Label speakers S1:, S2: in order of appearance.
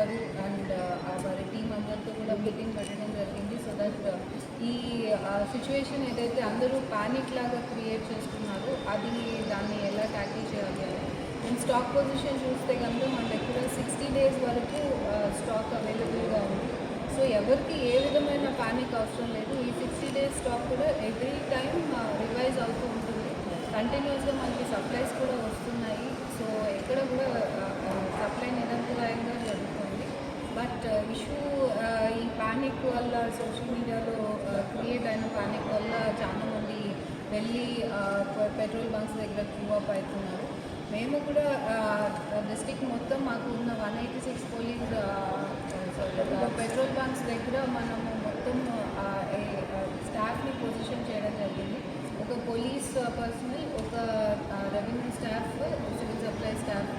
S1: గారు అండ్ వారి టీం అందరితో కూడా మీటింగ్ పెట్టడం జరిగింది. సో దట్ ఈ సిచ్యువేషన్ ఏదైతే అందరూ ప్యానిక్ లాగా క్రియేట్ చేస్తున్నారో దాన్ని ఎలా ట్యాకిల్ చేయాలి అని. నేను స్టాక్ పొజిషన్ చూస్తే కనుక మన దగ్గర 60 days వరకు స్టాక్ అవైలబుల్గా ఉంది. సో ఎవరికి ఏ విధమైన ప్యానిక్ అవసరం లేదు. ఈ 60 days స్టాక్ కూడా ఎవ్రీ టైం రివైజ్ అవుతూ ఉంటుంది. కంటిన్యూస్గా మనకి సప్లైస్ కూడా వస్తున్నాయి. సో ఎక్కడ కూడా సప్లై నిరంతరాయంగా జరుగుతుంది. బట్ ఇష్యూ ఈ ప్యానిక్ వల్ల సోషల్ మీడియాలో క్రియేట్ అయిన ప్యానిక్ వల్ల చాలామంది వెళ్ళి పెట్రోల్ బంక్స్ దగ్గర క్యూ అప్ అవుతున్నారు. మేము కూడా డిస్ట్రిక్ట్ మొత్తం మాకు ఉన్న 186 పోలీస్ పెట్రోల్ బంక్స్ దగ్గర మనము మొత్తం స్టాఫ్ని పొజిషన్ చేయడం జరిగింది. ఒక పోలీస్ పర్సనల్, ఒక revenue staff, civil supply staff